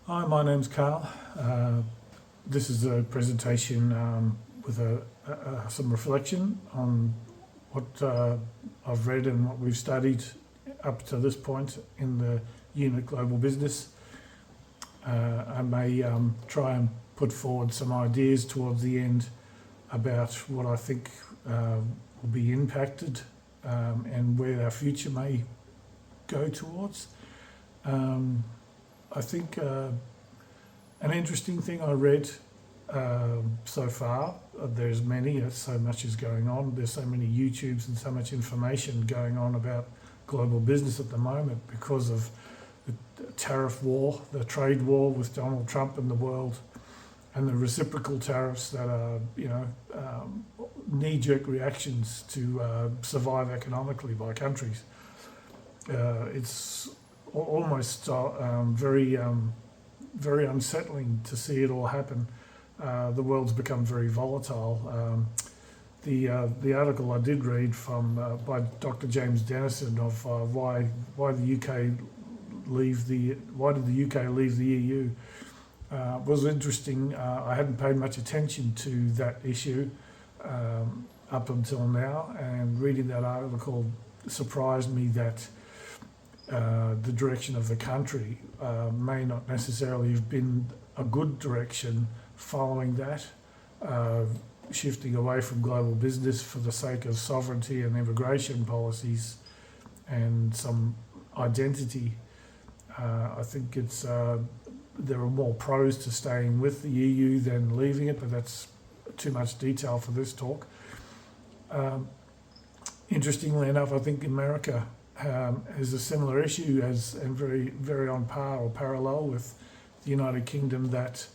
Hi, my name's Carl. This is a presentation with some reflection on what I've read and what we've studied up to this point in the unit Global Business. I may try and put forward some ideas towards the end about what I think will be impacted and where our future may go towards. I think an interesting thing I read so far, there's many, so much is going on, there's so many YouTubes and so much information going on about global business at the moment because of the tariff war, the trade war with Donald Trump and the world, and the reciprocal tariffs that are, knee-jerk reactions to survive economically by countries. It's almost very unsettling to see it all happen. The world's become very volatile. The article I did read from by Dr. James Dennison of why did the UK leave the EU was interesting. I hadn't paid much attention to that issue up until now, and reading that article surprised me that the direction of the country may not necessarily have been a good direction following that, shifting away from global business for the sake of sovereignty and immigration policies and some identity. I think there are more pros to staying with the EU than leaving it, but that's too much detail for this talk. Interestingly enough, I think America is a similar issue and very, very on par or parallel with the United Kingdom, that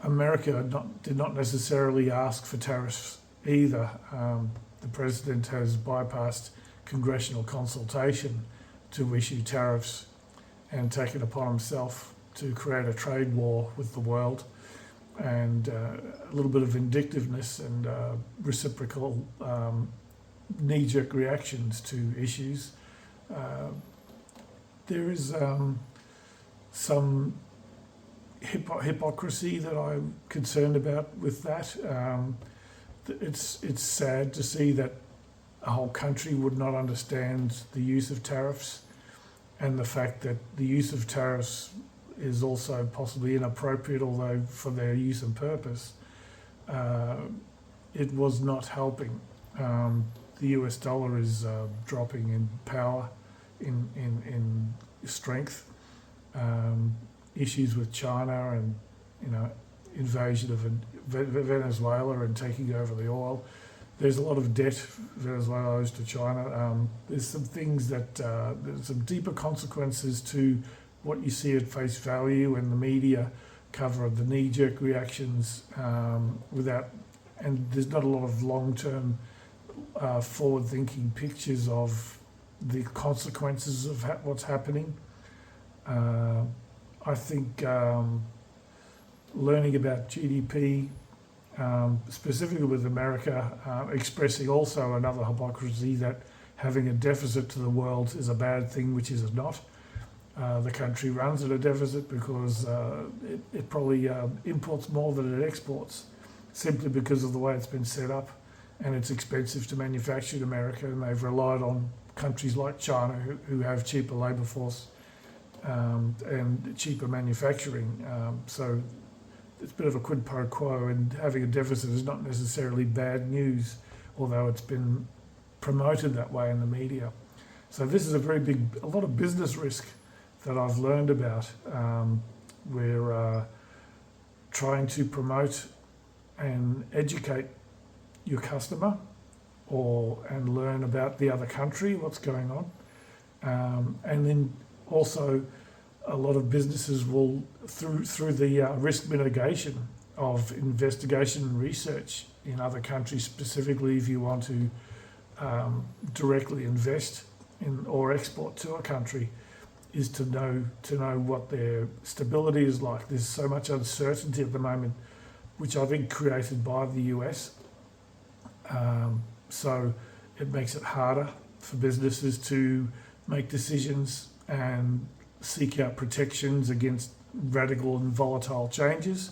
America did not necessarily ask for tariffs either. The president has bypassed congressional consultation to issue tariffs and taken upon himself to create a trade war with the world, and a little bit of vindictiveness and reciprocal knee-jerk reactions to issues. There is some hypocrisy that I'm concerned about with that. It's sad to see that a whole country would not understand the use of tariffs, and the fact that the use of tariffs is also possibly inappropriate, although for their use and purpose, it was not helping. The US dollar is dropping in power, in strength. Issues with China and invasion of Venezuela and taking over the oil. There's a lot of debt Venezuela owes to China. There's some things that there's some deeper consequences to what you see at face value, and the media cover of the knee-jerk reactions and there's not a lot of long-term forward-thinking pictures of the consequences of what's happening. I think learning about GDP, specifically with America, expressing also another hypocrisy that having a deficit to the world is a bad thing, which is not. The country runs at a deficit because it probably imports more than it exports, simply because of the way it's been set up, and it's expensive to manufacture in America, and they've relied on countries like China who have cheaper labour force and cheaper manufacturing. So it's a bit of a quid pro quo, and having a deficit is not necessarily bad news, although it's been promoted that way in the media. So this is a lot of business risk that I've learned about. We're trying to promote and educate your customer and learn about the other country, what's going on. And then also a lot of businesses will, through the risk mitigation of investigation and research in other countries, specifically if you want to directly invest in or export to a country, is to know what their stability is like. There's so much uncertainty at the moment, which I think created by the US. So it makes it harder for businesses to make decisions and seek out protections against radical and volatile changes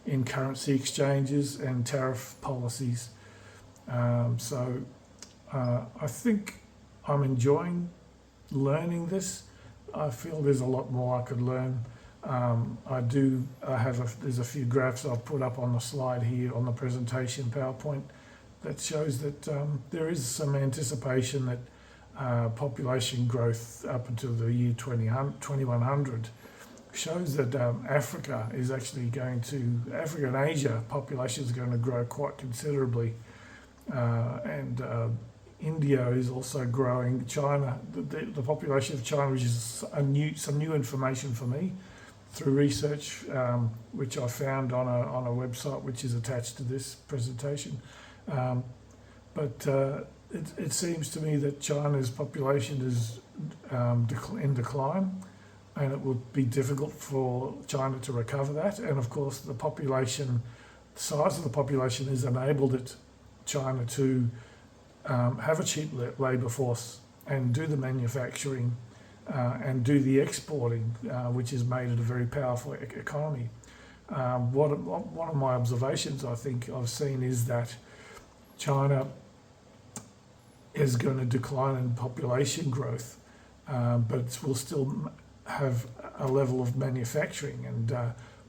in currency exchanges and tariff policies. I think I'm enjoying learning this. I feel there's a lot more I could learn. There's a few graphs I've put up on the slide here on the presentation PowerPoint that shows that there is some anticipation that population growth up until the year 2100 shows that Africa and Asia population is going to grow quite considerably. And India is also growing. China, the population of China, which is some new information for me through research, which I found on a website which is attached to this presentation. It seems to me that China's population is in decline, and it would be difficult for China to recover that. And of course, the size of the population has enabled China to have a cheap labour force and do the manufacturing and do the exporting, which has made it a very powerful economy. One of my observations I think I've seen is that China is going to decline in population growth, but it will still have a level of manufacturing. And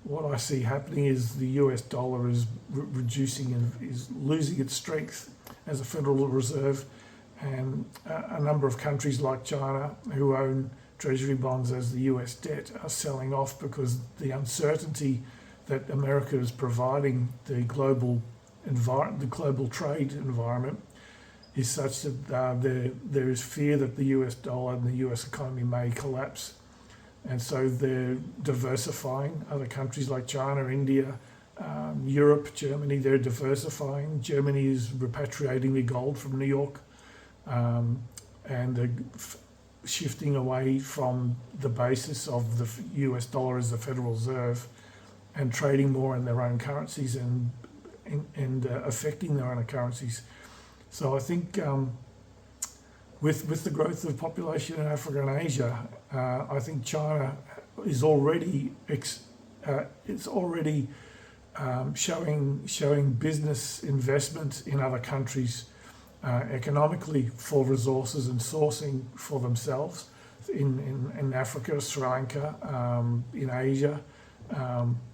what I see happening is the US dollar is reducing and is losing its strength as a Federal Reserve, and a number of countries like China who own treasury bonds as the US debt are selling off because the uncertainty that America is providing the global trade environment is such that there is fear that the US dollar and the US economy may collapse. And so they're diversifying. Other countries like China, India, Europe, Germany, they're diversifying. Germany is repatriating the gold from New York, and they're shifting away from the basis of the US dollar as the Federal Reserve and trading more in their own currencies and affecting their own currencies. So I think with the growth of population in Africa and Asia, I think China is already showing business investment in other countries economically for resources and sourcing for themselves in Africa, Sri Lanka, in Asia,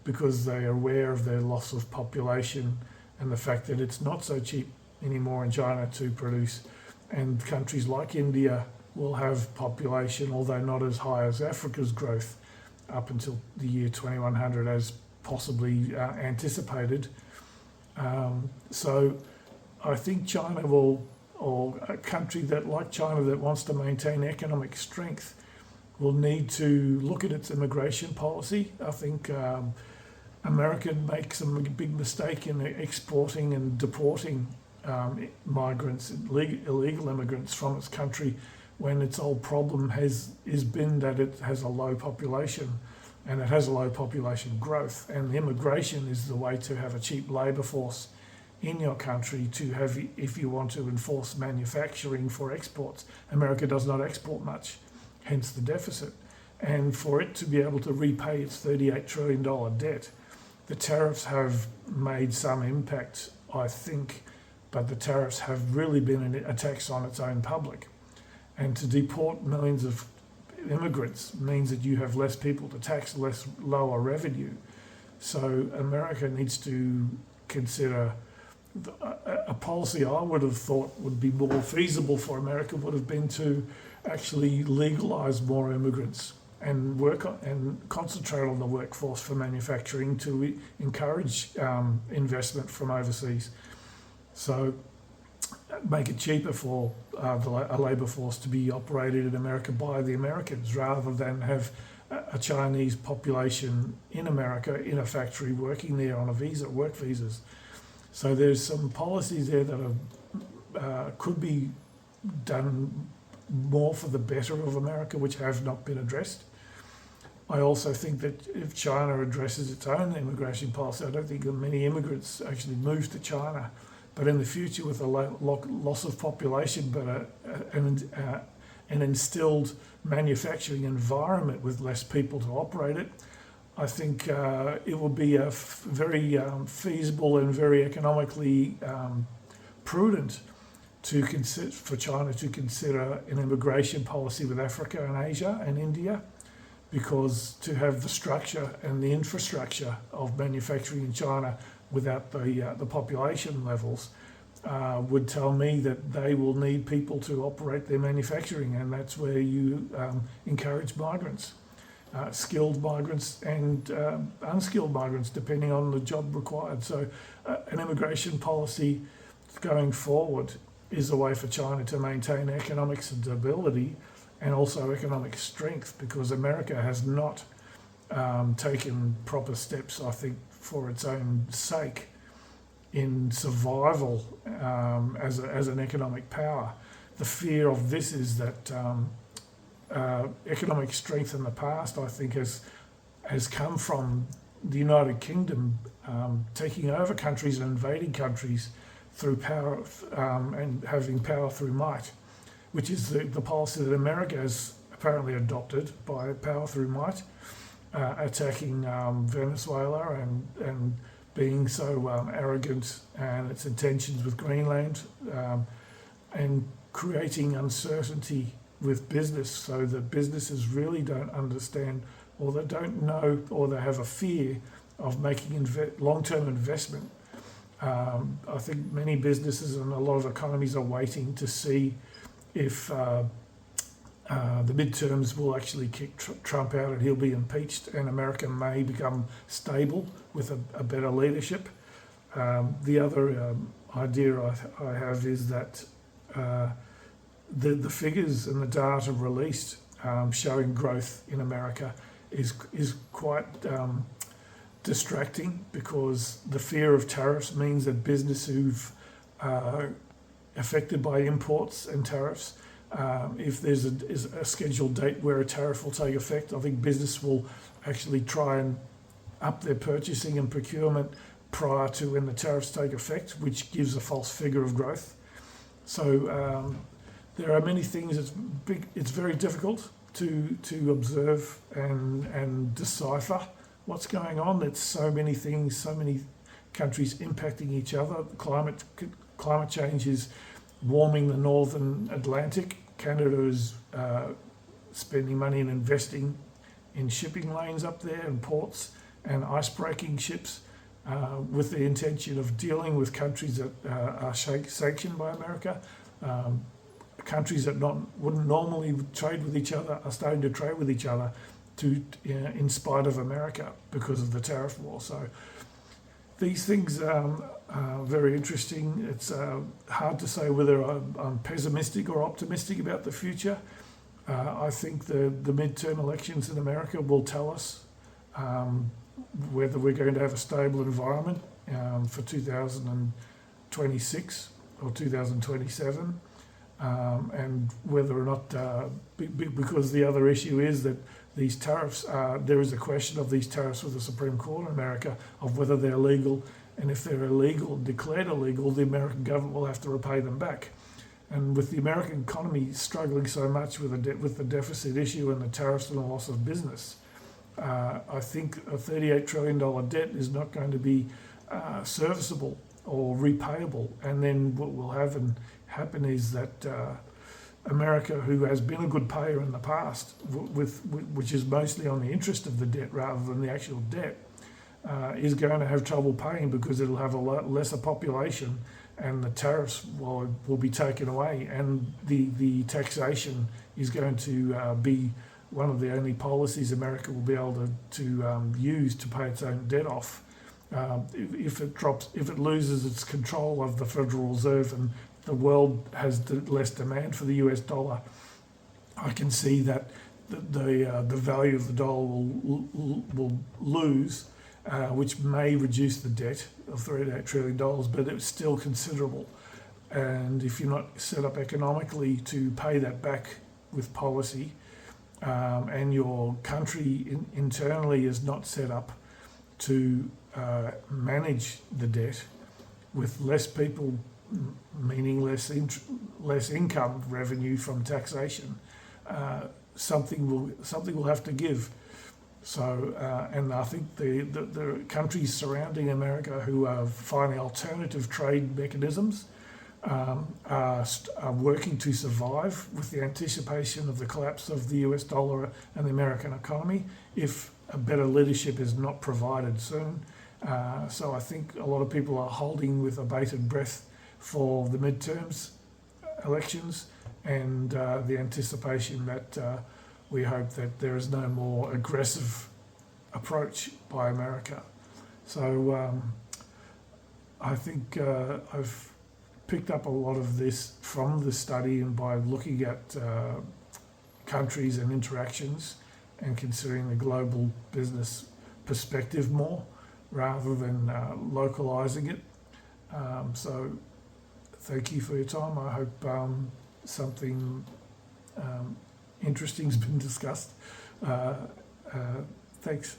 because they are aware of their loss of population and the fact that it's not so cheap anymore in China to produce. And countries like India will have population, although not as high as Africa's growth up until the year 2100 as possibly anticipated. So I think China or a country like China that wants to maintain economic strength will need to look at its immigration policy. I think America makes a big mistake in exporting and deporting migrants, illegal immigrants from its country, when its whole problem has been that it has a low population and it has a low population growth. And immigration is the way to have a cheap labour force in your country to have, if you want to enforce manufacturing for exports. America does not export much, hence the deficit. And for it to be able to repay its $38 trillion debt, the tariffs have made some impact, I think, but the tariffs have really been a tax on its own public. And to deport millions of immigrants means that you have less people to tax, lower revenue. So America needs to consider a policy I would have thought would be more feasible for America would have been to actually legalise more immigrants and concentrate on the workforce for manufacturing to encourage investment from overseas. So make it cheaper for a labour force to be operated in America by the Americans, rather than have a Chinese population in America in a factory working there on work visas. So there's some policies there that could be done more for the better of America, which have not been addressed. I also think that if China addresses its own immigration policy, I don't think that many immigrants actually move to China. But in the future, with a loss of population, but an instilled manufacturing environment with less people to operate it, I think it will be a very feasible and very economically prudent for China to consider an immigration policy with Africa and Asia and India, because to have the structure and the infrastructure of manufacturing in China without the population levels would tell me that they will need people to operate their manufacturing, and that's where you encourage migrants, skilled migrants and unskilled migrants, depending on the job required. So an immigration policy going forward is a way for China to maintain economic stability and also economic strength, because America has not taken proper steps, I think, for its own sake in survival as an economic power. The fear of this is that economic strength in the past, I think, has come from the United Kingdom taking over countries and invading countries through power and having power through might, which is the policy that America has apparently adopted by power through might, attacking Venezuela and being so arrogant, and its intentions with Greenland, and creating uncertainty with business, so that businesses really don't understand, or they don't know, or they have a fear of making long-term investment. I think many businesses and a lot of economies are waiting to see if the midterms will actually kick Trump out and he'll be impeached, and America may become stable with a better leadership. The other idea I have is that the figures and the data released showing growth in America is quite distracting, because the fear of tariffs means that business who've affected by imports and tariffs, if there's a scheduled date where a tariff will take effect, I think business will actually try and up their purchasing and procurement prior to when the tariffs take effect, which gives a false figure of growth. So there are many things. It's very difficult to observe and decipher what's going on. There's so many things, so many countries impacting each other. Climate change is warming the northern Atlantic. Canada is spending money and investing in shipping lanes up there and ports and ice-breaking ships with the intention of dealing with countries that are sanctioned by America. Countries that wouldn't normally trade with each other are starting to trade with each other in spite of America because of the tariff war. So these things are very interesting. It's hard to say whether I'm pessimistic or optimistic about the future. I think the midterm elections in America will tell us whether we're going to have a stable environment for 2026 or 2027, and whether or not, because the other issue is that these tariffs, there is a question of these tariffs with the Supreme Court in America of whether they're legal, and if they're illegal, declared illegal, the American government will have to repay them back. And with the American economy struggling so much with the deficit issue and the tariffs and the loss of business, I think a $38 trillion debt is not going to be serviceable or repayable. And then what will happen is that America, who has been a good payer in the past, which is mostly on the interest of the debt rather than the actual debt, is going to have trouble paying because it'll have a lot lesser population, and the tariffs will be taken away, and the taxation is going to be one of the only policies America will be able to use to pay its own debt off. If it loses its control of the Federal Reserve and the world has less demand for the US dollar, I can see that the value of the dollar will lose, which may reduce the debt of $38 trillion, but it's still considerable. And if you're not set up economically to pay that back with policy, and your country internally is not set up to manage the debt with less people, meaning less income revenue from taxation, something will have to give. So, and I think the countries surrounding America who are finding alternative trade mechanisms are working to survive with the anticipation of the collapse of the US dollar and the American economy if a better leadership is not provided soon. So I think a lot of people are holding with abated breath for the midterms elections and the anticipation that we hope that there is no more aggressive approach by America. So I think I've picked up a lot of this from the study and by looking at countries and interactions and considering the global business perspective more rather than localising it. So thank you for your time. I hope something interesting has been discussed. Thanks.